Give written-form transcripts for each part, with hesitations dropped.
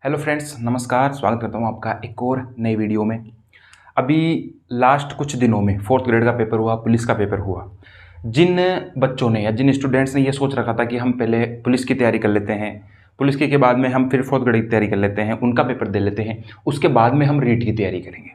Hello friends, नमस्कार। स्वागत करता हूँ आपका एक और नई वीडियो में। अभी लास्ट कुछ दिनों में 4th ग्रेड का पेपर हुआ, पुलिस का पेपर हुआ। जिन बच्चों ने या जिन स्टूडेंट्स ने ये सोच रखा था कि हम पहले पुलिस की तैयारी कर लेते हैं, पुलिस के बाद में हम फिर 4th ग्रेड की तैयारी कर लेते हैं, उनका पेपर दे लेते हैं, उसके बाद में हम रीट की तैयारी करेंगे।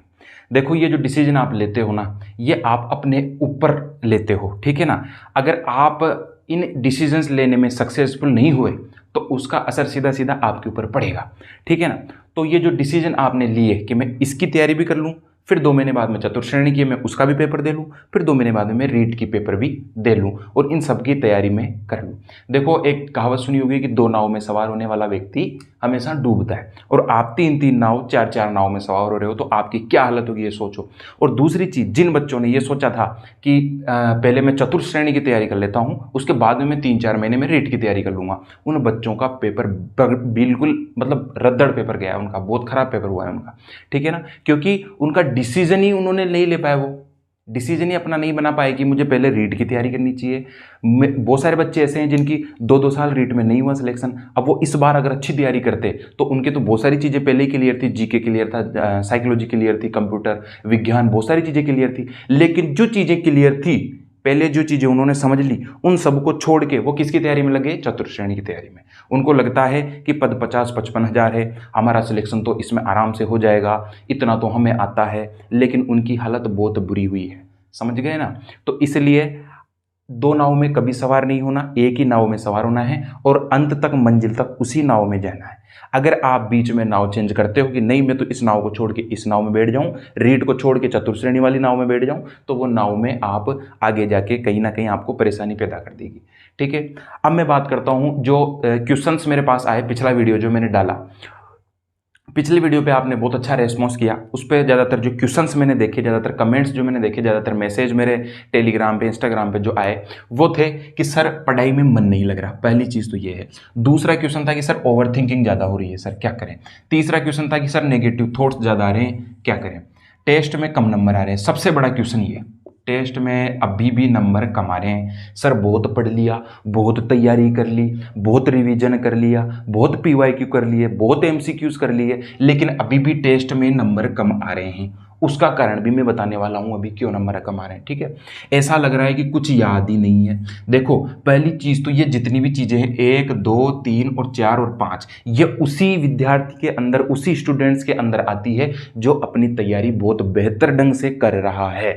देखो, ये जो डिसीजन आप लेते हो ना, ये आप अपने ऊपर लेते हो, ठीक है ना। अगर आप इन डिसीजंस लेने में सक्सेसफुल नहीं हुए तो उसका असर सीधा सीधा आपके ऊपर पड़ेगा, ठीक है ना। तो ये जो डिसीजन आपने लिए कि मैं इसकी तैयारी भी कर लूँ, फिर 2 महीने बाद में चतुर्थ श्रेणी की मैं उसका भी पेपर दे लूँ, फिर 2 महीने बाद में मैं रीट की पेपर भी दे लूँ और इन सब की तैयारी में कर लूँ। देखो, एक कहावत सुनी होगी कि 2 नाव में सवार होने वाला व्यक्ति हमेशा डूबता है, और आप 3-3 नाव 4-4 नाव में सवार हो रहे हो तो आपकी क्या हालत होगी ये सोचो। और दूसरी चीज़, जिन बच्चों ने ये सोचा था कि पहले मैं चतुर्थ श्रेणी की तैयारी कर लेता हूँ, उसके बाद में मैं 3-4 महीने में रीट की तैयारी कर लूँगा, उन बच्चों का पेपर बिल्कुल मतलब रद्दड़ पेपर गया है उनका, बहुत ख़राब पेपर हुआ है उनका, ठीक है ना। क्योंकि उनका डिसीजन ही उन्होंने नहीं ले पाया, वो डिसीजन ही अपना नहीं बना पाए कि मुझे पहले रीट की तैयारी करनी चाहिए। बहुत सारे बच्चे ऐसे हैं जिनकी 2-2 साल रीट में नहीं हुआ सिलेक्शन। अब वो इस बार अगर अच्छी तैयारी करते तो उनके तो बहुत सारी चीज़ें पहले ही क्लियर थी, जीके क्लियर था, साइकोलॉजी क्लियर थी, कंप्यूटर विज्ञान, बहुत सारी चीज़ें क्लियर थी। लेकिन जो चीज़ें क्लियर थी, पहले जो चीज़ें उन्होंने समझ ली, उन सबको छोड़ के वो किसकी तैयारी में लगे? चतुर्थ श्रेणी की तैयारी में। उनको लगता है कि पद 50-55 हज़ार है, हमारा सिलेक्शन तो इसमें आराम से हो जाएगा, इतना तो हमें आता है। लेकिन उनकी हालत बहुत बुरी हुई है, समझ गए ना। तो इसलिए 2 नाव में कभी सवार नहीं होना, एक ही नाव में सवार होना है और अंत तक, मंजिल तक उसी नाव में जाना है। अगर आप बीच में नाव चेंज करते हो कि नहीं मैं तो इस नाव को छोड़ के इस नाव में बैठ जाऊं, रीट को छोड़ के चतुर्थ श्रेणी वाली नाव में बैठ जाऊं, तो वो नाव में आप आगे जाके कहीं ना कहीं आपको परेशानी पैदा कर देगी, ठीक है। अब मैं बात करता हूं जो क्वेश्चंस मेरे पास आए, पिछला वीडियो जो मैंने डाला, पिछले वीडियो पे आपने बहुत अच्छा रेस्पॉन्स किया। उस पर ज़्यादातर जो क्वेश्चंस मैंने देखे, ज़्यादातर कमेंट्स जो मैंने देखे, ज़्यादातर मैसेज मेरे टेलीग्राम पे, इंस्टाग्राम पे जो आए, वो थे कि सर पढ़ाई में मन नहीं लग रहा। पहली चीज़ तो ये है। दूसरा क्वेश्चन था कि सर ओवर थिंकिंग ज़्यादा हो रही है, सर क्या करें। तीसरा क्वेश्चन था कि सर नेगेटिव थॉट्स ज़्यादा आ रहे हैं, क्या करें। टेस्ट में कम नंबर आ रहे हैं, सबसे बड़ा क्वेश्चन ये। टेस्ट में अभी भी नंबर कम आ रहे हैं। सर बहुत पढ़ लिया, बहुत तैयारी कर ली, बहुत रिवीजन कर लिया, बहुत पीवाईक्यू कर लिए, बहुत एमसीक्यूज कर लिए, लेकिन अभी भी टेस्ट में नंबर कम आ रहे हैं। उसका कारण भी मैं बताने वाला हूं, अभी क्यों नंबर कम आ रहे हैं, ठीक है। ऐसा लग रहा है कि कुछ याद ही नहीं है। देखो, पहली चीज तो ये जितनी भी चीजें हैं 1, 2, 3 और 4 और 5, ये उसी विद्यार्थी के अंदर, उसी स्टूडेंट्स के अंदर आती है जो अपनी तैयारी बहुत बेहतर ढंग से कर रहा है।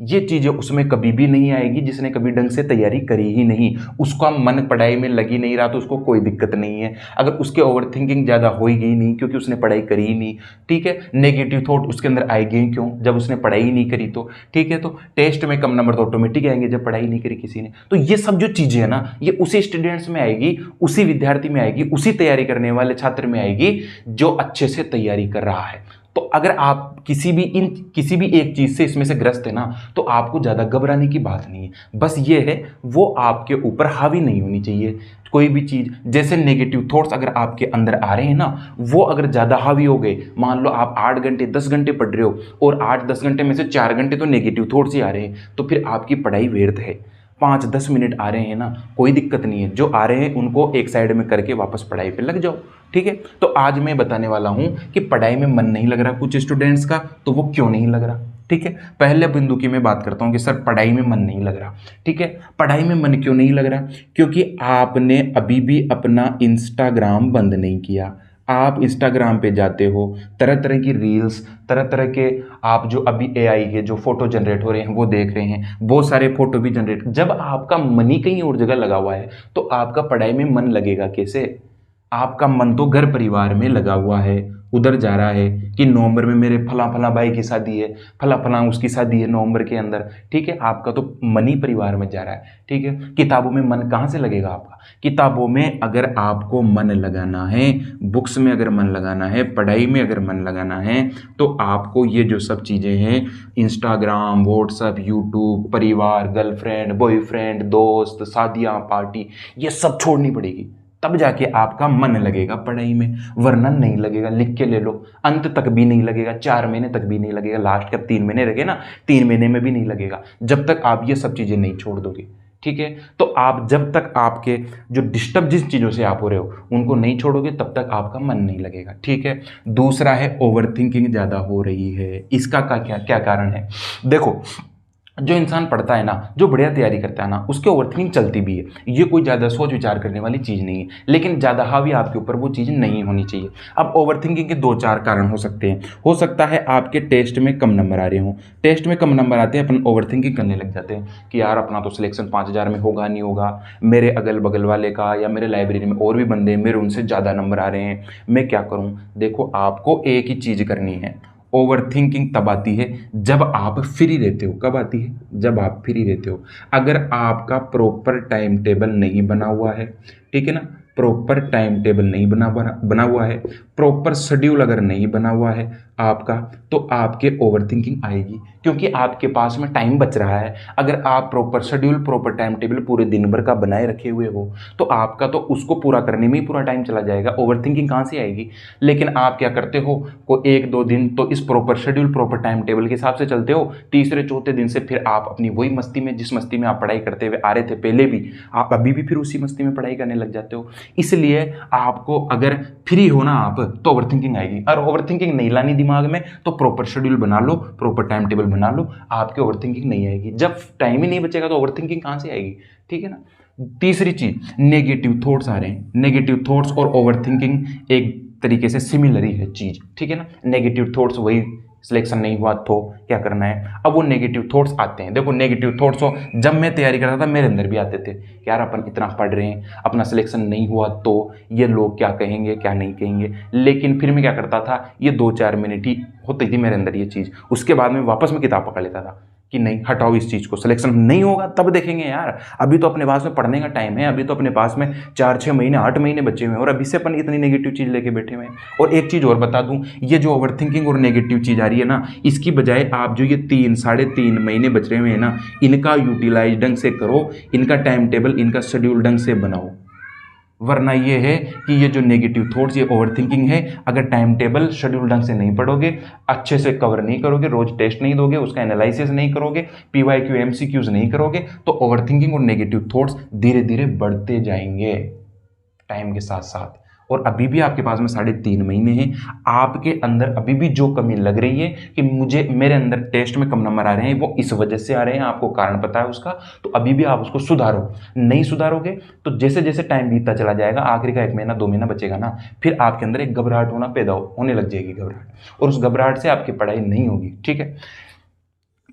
ये चीज़ें उसमें कभी भी नहीं आएगी जिसने कभी ढंग से तैयारी करी ही नहीं, उसका मन पढ़ाई में लग ही नहीं रहा तो उसको कोई दिक्कत नहीं है। अगर उसके ओवर थिंकिंग ज़्यादा होगी ही नहीं क्योंकि उसने पढ़ाई करी ही नहीं, ठीक है। नेगेटिव थॉट उसके अंदर आएगी ही क्यों, जब उसने पढ़ाई ही नहीं करी तो, ठीक है। तो टेस्ट में कम नंबर तो ऑटोमेटिक आएंगे जब पढ़ाई नहीं करी किसी ने। तो ये सब जो चीज़ें है ना, ये उसी स्टूडेंट्स में आएगी, उसी विद्यार्थी में आएगी, उसी तैयारी करने वाले छात्र में आएगी जो अच्छे से तैयारी कर रहा है। तो अगर आप किसी भी एक चीज़ से इसमें से ग्रस्त है ना, तो आपको ज़्यादा घबराने की बात नहीं है। बस ये है, वो आपके ऊपर हावी नहीं होनी चाहिए। कोई भी चीज़, जैसे नेगेटिव थॉट्स अगर आपके अंदर आ रहे हैं ना, वो अगर ज़्यादा हावी हो गए, मान लो आप 8 घंटे 10 घंटे पढ़ रहे हो और 8-10 घंटे में से 4 घंटे तो नेगेटिव थॉट्स ही आ रहे हैं, तो फिर आपकी पढ़ाई व्यर्थ है। 5-10 मिनट आ रहे हैं ना, कोई दिक्कत नहीं है, जो आ रहे हैं उनको एक साइड में करके वापस पढ़ाई पे लग जाओ, ठीक है। तो आज मैं बताने वाला हूं कि पढ़ाई में मन नहीं लग रहा कुछ स्टूडेंट्स का, तो वो क्यों नहीं लग रहा, ठीक है। पहले बिंदु की मैं बात करता हूं कि सर पढ़ाई में मन नहीं लग रहा, ठीक है। पढ़ाई में मन क्यों नहीं लग रहा? क्योंकि आपने अभी भी अपना इंस्टाग्राम बंद नहीं किया। आप इंस्टाग्राम पे जाते हो, तरह तरह की रील्स, तरह तरह के आप जो अभी एआई के जो फोटो जनरेट हो रहे हैं वो देख रहे हैं, बहुत सारे फोटो भी जनरेट। जब आपका मन ही कहीं और जगह लगा हुआ है तो आपका पढ़ाई में मन लगेगा कैसे? आपका मन तो घर परिवार में लगा हुआ है, उधर जा रहा है कि नवंबर में मेरे फला फला भाई की शादी है, फला फला उसकी शादी है नवंबर के अंदर, ठीक है। आपका तो मन ही परिवार में जा रहा है, ठीक है। किताबों में मन कहाँ से लगेगा आपका? किताबों में अगर आपको मन लगाना है, बुक्स में अगर मन लगाना है, पढ़ाई में अगर मन लगाना है, तो आपको ये जो सब चीज़ें हैं, इंस्टाग्राम, व्हाट्सएप, यूट्यूब, परिवार, गर्लफ्रेंड, बॉयफ्रेंड, दोस्त, शादियाँ, पार्टी, ये सब छोड़नी पड़ेगी, तब जाके आपका मन लगेगा पढ़ाई में, वरना नहीं लगेगा। लिख के ले लो, अंत तक भी नहीं लगेगा, 4 महीने तक भी नहीं लगेगा, लास्ट के 3 महीने लगे ना, 3 महीने में भी नहीं लगेगा जब तक आप ये सब चीज़ें नहीं छोड़ दोगे, ठीक है। तो आप जब तक आपके जो डिस्टर्ब जिस चीज़ों से आप हो रहे हो उनको नहीं छोड़ोगे तब तक आपका मन नहीं लगेगा, ठीक है। दूसरा है ओवर थिंकिंग ज़्यादा हो रही है। इसका क्या क्या कारण है? देखो, जो इंसान पढ़ता है ना, जो बढ़िया तैयारी करता है ना, उसके ओवरथिंकिंग चलती भी है। ये कोई ज़्यादा सोच विचार करने वाली चीज़ नहीं है, लेकिन ज़्यादा हावी आपके ऊपर वो चीज़ नहीं होनी चाहिए। अब ओवरथिंकिंग के 2-4 कारण हो सकते हैं। हो सकता है आपके टेस्ट में कम नंबर आ रहे हों। टेस्ट में कम नंबर आते हैं, अपन ओवरथिंकिंग करने लग जाते हैं कि यार अपना तो सिलेक्शन 5000 में होगा नहीं होगा, मेरे अगल बगल वाले का या मेरे लाइब्रेरी में और भी बंदे हैं, मेरे उनसे ज़्यादा नंबर आ रहे हैं, मैं क्या करूँ? देखो, आपको एक ही चीज़ करनी है। ओवर थिंकिंग तब आती है जब आप फ्री रहते हो। कब आती है? जब आप फ्री रहते हो। अगर आपका प्रॉपर टाइम टेबल नहीं बना हुआ है, ठीक है ना, प्रॉपर टाइम टेबल नहीं बना हुआ है, प्रॉपर शेड्यूल अगर नहीं बना हुआ है आपका, तो आपके ओवर थिंकिंग आएगी, क्योंकि आपके पास में टाइम बच रहा है। अगर आप proper schedule, proper time table पूरे दिन भर का बनाए रखे हुए हो तो आपका तो उसको पूरा करने में ही पूरा टाइम चला जाएगा, ओवर थिंकिंग कहाँ से आएगी? लेकिन आप क्या करते हो, को 1-2 दिन तो इस proper schedule, proper time table के हिसाब से चलते हो, तीसरे चौथे दिन से फिर आप अपनी वही मस्ती में, जिस मस्ती में आप पढ़ाई करते हुए आ रहे थे पहले भी, आप अभी भी फिर उसी मस्ती में पढ़ाई करने लग जाते हो। इसलिए आपको अगर फ्री हो ना आप, तो ओवर थिंकिंग आएगी। और ओवर थिंकिंग नहीं लानी दिमाग में तो प्रॉपर शेड्यूल बना लो, प्रॉपर टाइम टेबल बना लो, आपके ओवर थिंकिंग नहीं आएगी। जब टाइम ही नहीं बचेगा तो ओवर थिंकिंग कहाँ से आएगी? ठीक है ना। तीसरी चीज, नेगेटिव थॉट्स आ रहे हैं। नेगेटिव थॉट्स और ओवर थिंकिंग एक तरीके से सिमिलर ही है चीज, ठीक है ना। नेगेटिव थॉट्स, वही सिलेक्शन नहीं हुआ तो क्या करना है, अब वो नेगेटिव थॉट्स आते हैं। देखो, नेगेटिव थॉट्स हो, जब मैं तैयारी करता था मेरे अंदर भी आते थे कि यार अपन इतना पढ़ रहे हैं, अपना सिलेक्शन नहीं हुआ तो ये लोग क्या कहेंगे, क्या नहीं कहेंगे। लेकिन फिर मैं क्या करता था, ये 2-4 मिनट ही होती थी मेरे अंदर ये चीज़, उसके बाद में वापस में किताब पकड़ लेता था कि नहीं, हटाओ इस चीज़ को, सिलेक्शन नहीं होगा तब देखेंगे यार, अभी तो अपने पास में पढ़ने का टाइम है, अभी तो अपने पास में 4-6 महीने 8 महीने बचे हुए हैं और अभी से अपन इतनी नेगेटिव चीज़ लेके बैठे हुए हैं। और एक चीज़ और बता दूं, ये जो ओवर थिंकिंग और नेगेटिव चीज़ आ रही है ना, इसकी बजाय आप जो ये 3-3.5 महीने बच रहे हुए हैं ना, इनका यूटिलाइज ढंग से करो, इनका टाइम टेबल, इनका शेड्यूल ढंग से बनाओ। वरना ये है कि ये जो नेगेटिव थॉट्स, ये ओवर थिंकिंग है, अगर टाइम टेबल शेड्यूल ढंग से नहीं पढ़ोगे, अच्छे से कवर नहीं करोगे, रोज टेस्ट नहीं दोगे, उसका एनालिसिस नहीं करोगे, PYQ MCQs नहीं करोगे, तो ओवर थिंकिंग और नेगेटिव थॉट्स धीरे धीरे बढ़ते जाएंगे टाइम के साथ साथ। और अभी भी आपके पास में 3.5 महीने हैं, आपके अंदर अभी भी जो कमी लग रही है कि मुझे, मेरे अंदर टेस्ट में कम नंबर आ रहे हैं, वो इस वजह से आ रहे हैं, आपको कारण पता है उसका, तो अभी भी आप उसको सुधारो। नहीं सुधारोगे तो जैसे जैसे टाइम बीतता चला जाएगा, आखिरी का 1 महीना 2 महीना बचेगा ना, फिर आपके अंदर एक घबराहट होने लग जाएगी, घबराहट, और उस घबराहट से आपकी पढ़ाई नहीं होगी, ठीक है।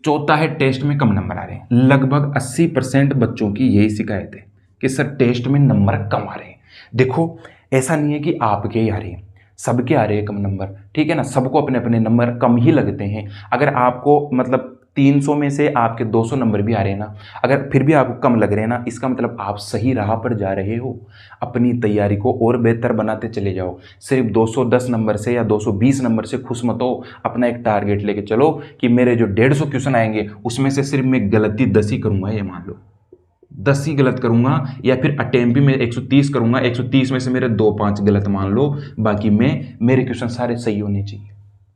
चौथा है टेस्ट में कम नंबर आ रहे हैं। लगभग 80% बच्चों की यही शिकायत है कि सर टेस्ट में नंबर कम आ रहे हैं। देखो, ऐसा नहीं है कि आपके ही आ रहे हैं, सबके आ रहे हैं कम नंबर, ठीक है ना। सबको अपने अपने नंबर कम ही लगते हैं। अगर आपको मतलब 300 में से आपके 200 नंबर भी आ रहे हैं ना, अगर फिर भी आपको कम लग रहे हैं ना, इसका मतलब आप सही राह पर जा रहे हो। अपनी तैयारी को और बेहतर बनाते चले जाओ। सिर्फ 210 नंबर से या 220 नंबर से खुश मत हो। अपना एक टारगेट लेके चलो कि मेरे जो 150 क्वेश्चन आएंगे उसमें से सिर्फ मैं गलती 10 ही करूंगा, ये मान लो 10 ही गलत करूंगा, या फिर अटेम्प्ट भी मैं 130 करूंगा, 130 में से मेरे 2-5 गलत मान लो, बाकी मेरे क्वेश्चन सारे सही होने चाहिए।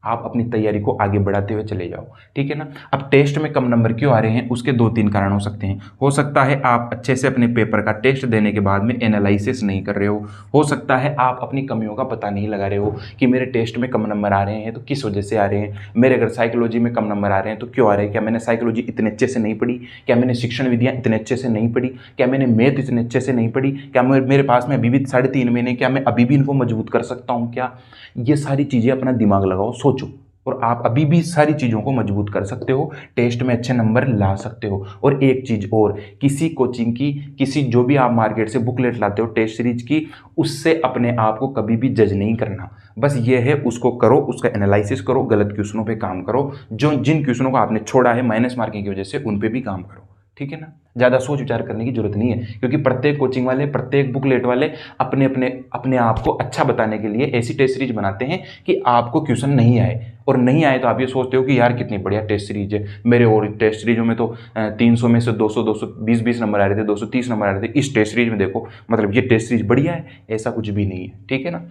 आप अपनी तैयारी को आगे बढ़ाते हुए चले जाओ, ठीक है ना। अब टेस्ट में कम नंबर क्यों आ रहे हैं, उसके 2-3 कारण हो सकते हैं। हो सकता है आप अच्छे से अपने पेपर का टेस्ट देने के बाद में एनालिसिस नहीं कर रहे हो सकता है आप अपनी कमियों का पता नहीं लगा रहे हो कि मेरे टेस्ट में कम नंबर आ रहे हैं तो किस वजह से आ रहे हैं। मेरे अगर साइकोलॉजी में कम नंबर आ रहे हैं तो क्यों आ रहे हैं? क्या मैंने साइकोलॉजी इतने अच्छे से नहीं पढ़ी? क्या मैंने शिक्षण विधियाँ इतने अच्छे से नहीं पढ़ी? क्या मैंने मैथ इतने अच्छे से नहीं पढ़ी? क्या मेरे पास में अभी भी 3.5 महीने, क्या मैं अभी भी इनको मजबूत कर सकता हूँ क्या? ये सारी चीज़ें अपना दिमाग लगाओ, सोचो, और आप अभी भी सारी चीज़ों को मजबूत कर सकते हो, टेस्ट में अच्छे नंबर ला सकते हो। और एक चीज़ और, किसी कोचिंग की, किसी जो भी आप मार्केट से बुकलेट लाते हो टेस्ट सीरीज की, उससे अपने आप को कभी भी जज नहीं करना। बस ये है, उसको करो, उसका एनालिसिस करो, गलत क्वेश्चनों पे काम करो, जिन क्वेश्चनों को आपने छोड़ा है माइनस मार्किंग की वजह से, उन पे भी काम करो, ठीक है ना। ज़्यादा सोच विचार करने की जरूरत नहीं है, क्योंकि प्रत्येक कोचिंग वाले, प्रत्येक बुकलेट वाले अपने आप को अच्छा बताने के लिए ऐसी टेस्ट सीरीज बनाते हैं कि आपको क्वेश्चन नहीं आए, और नहीं आए तो आप ये सोचते हो कि यार कितनी बढ़िया टेस्ट सीरीज है, मेरे और टेस्ट सीरीजों में तो 300 में से 220 नंबर आ रहे थे, 230 नंबर आ रहे थे, इस टेस्ट सीरीज में देखो, मतलब ये टेस्ट सीरीज बढ़िया है। ऐसा कुछ भी नहीं है, ठीक है ना।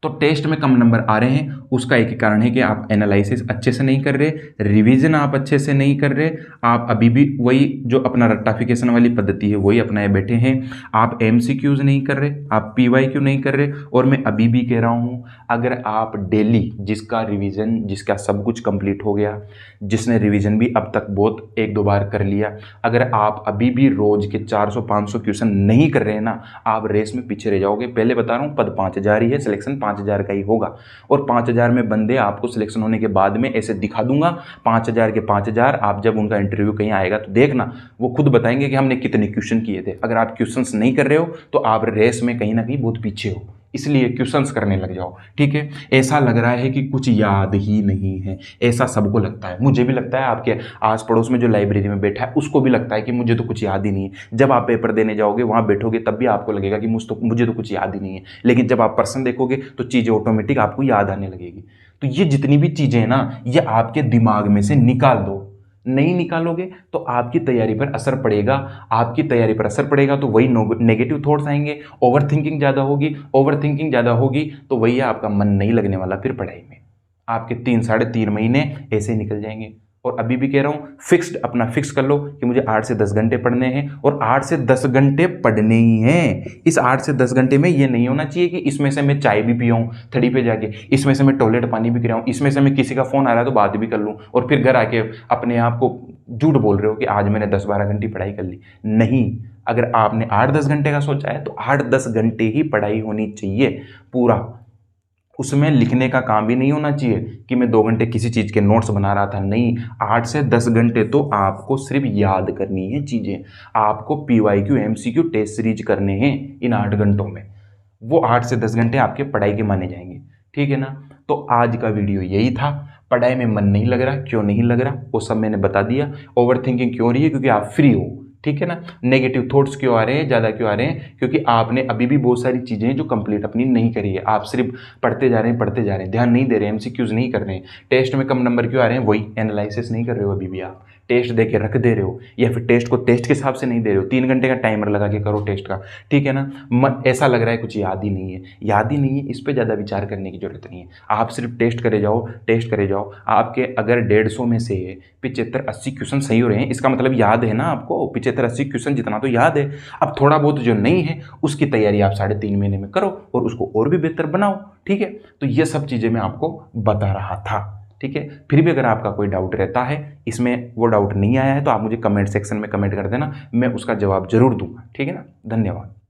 तो टेस्ट में कम नंबर आ रहे हैं, उसका एक ही कारण है कि आप एनालिसिस अच्छे से नहीं कर रहे, रिवीजन आप अच्छे से नहीं कर रहे, आप अभी भी वही जो अपना रट्टाफिकेशन वाली पद्धति है वही अपनाए बैठे हैं, आप एमसीक्यूज नहीं कर रहे, आप पीवाईक्यू नहीं कर रहे। और मैं अभी भी कह रहा हूँ, अगर आप डेली जिसका रिवीजन, जिसका सब कुछ कंप्लीट हो गया, जिसने रिवीजन भी अब तक बहुत एक दो बार कर लिया, अगर आप अभी भी रोज के 400-500 क्वेश्चन नहीं कर रहे हैं ना, आप रेस में पीछे रह जाओगे। पहले बता रहा हूँ, पद 5000 ही है, सिलेक्शन 5000 का ही होगा, और 5000 में बंदे आपको सिलेक्शन होने के बाद में ऐसे दिखा दूंगा 5000 के 5000। आप जब उनका इंटरव्यू कहीं आएगा तो देखना, वो खुद बताएंगे कि हमने कितने क्वेश्चन किए थे। अगर आप क्वेश्चंस नहीं कर रहे हो तो आप रेस में कहीं ना कहीं बहुत पीछे हो, इसलिए क्वेश्चंस करने लग जाओ, ठीक है। ऐसा लग रहा है कि कुछ याद ही नहीं है, ऐसा सबको लगता है, मुझे भी लगता है, आपके आस पड़ोस में जो लाइब्रेरी में बैठा है उसको भी लगता है कि मुझे तो कुछ याद ही नहीं है। जब आप पेपर देने जाओगे, वहां बैठोगे, तब भी आपको लगेगा कि मुझे तो कुछ याद ही नहीं है, लेकिन जब आप पर्सन देखोगे तो चीज़ें ऑटोमेटिक आपको याद आने लगेगी। तो ये जितनी भी चीज़ें हैं ना, ये आपके दिमाग में से निकाल दो। नहीं निकालोगे तो आपकी तैयारी पर असर पड़ेगा, आपकी तैयारी पर असर पड़ेगा तो वही नेगेटिव थॉट्स आएंगे, ओवर थिंकिंग ज़्यादा होगी, ओवर थिंकिंग ज़्यादा होगी तो वही आपका मन नहीं लगने वाला फिर पढ़ाई में। आपके 3-3.5 महीने ऐसे ही निकल जाएंगे। और अभी भी कह रहा हूँ, फिक्स्ड अपना फिक्स कर लो कि मुझे 8 से 10 घंटे पढ़ने हैं, और 8 से 10 घंटे पढ़ने ही हैं। इस 8 से 10 घंटे में ये नहीं होना चाहिए कि इसमें से मैं चाय भी पियाऊँ थड़ी पे जाके, इसमें से मैं टॉयलेट पानी भी कराऊँ, इसमें से मैं किसी का फ़ोन आ रहा है तो बात भी कर लूँ, और फिर घर आके अपने आप को झूठ बोल रहे हो कि आज मैंने 10-12 घंटे पढ़ाई कर ली। नहीं, अगर आपने 8-10 घंटे का सोचा है तो 8-10 घंटे ही पढ़ाई होनी चाहिए पूरा। उसमें लिखने का काम भी नहीं होना चाहिए कि मैं 2 घंटे किसी चीज़ के नोट्स बना रहा था, नहीं। 8 से 10 घंटे तो आपको सिर्फ याद करनी है चीज़ें, आपको पीवाईक्यू एमसीक्यू टेस्ट सीरीज करने हैं इन 8 घंटों में। वो 8 से 10 घंटे आपके पढ़ाई के माने जाएंगे, ठीक है ना। तो आज का वीडियो यही था। पढ़ाई में मन नहीं लग रहा, क्यों नहीं लग रहा वो सब मैंने बता दिया। ओवर थिंकिंग क्यों हो रही है, क्योंकि आप फ्री हो, ठीक है ना। नेगेटिव थॉट्स क्यों आ रहे हैं, ज़्यादा क्यों आ रहे हैं, क्योंकि आपने अभी भी बहुत सारी चीज़ें जो कंप्लीट अपनी नहीं करी है। आप सिर्फ पढ़ते जा रहे हैं, पढ़ते जा रहे हैं, ध्यान नहीं दे रहे हैं, एमसीक्यूज नहीं कर रहे हैं। टेस्ट में कम नंबर क्यों आ रहे हैं, वही एनालिसिस नहीं कर रहे हो अभी भी। आप टेस्ट दे के रख दे रहे हो, या फिर टेस्ट को टेस्ट के हिसाब से नहीं दे रहे हो। 3 घंटे का टाइमर लगा के करो टेस्ट का, ठीक है ना। ऐसा लग रहा है कुछ याद ही नहीं है, याद ही नहीं है, इस पर ज़्यादा विचार करने की जरूरत नहीं है। आप सिर्फ टेस्ट करे जाओ, टेस्ट करे जाओ। आपके अगर 150 में से 75-80 क्वेश्चन सही हो रहे हैं, इसका मतलब याद है ना आपको। 75-80 क्वेश्चन जितना तो याद है। अब थोड़ा बहुत जो नहीं है उसकी तैयारी आप 3.5 महीने में करो और उसको और भी बेहतर बनाओ, ठीक है। तो ये सब चीज़ें मैं आपको बता रहा था, ठीक है। फिर भी अगर आपका कोई डाउट रहता है इसमें, वो डाउट नहीं आया है तो आप मुझे कमेंट सेक्शन में कमेंट कर देना, मैं उसका जवाब जरूर दूंगा, ठीक है ना। धन्यवाद।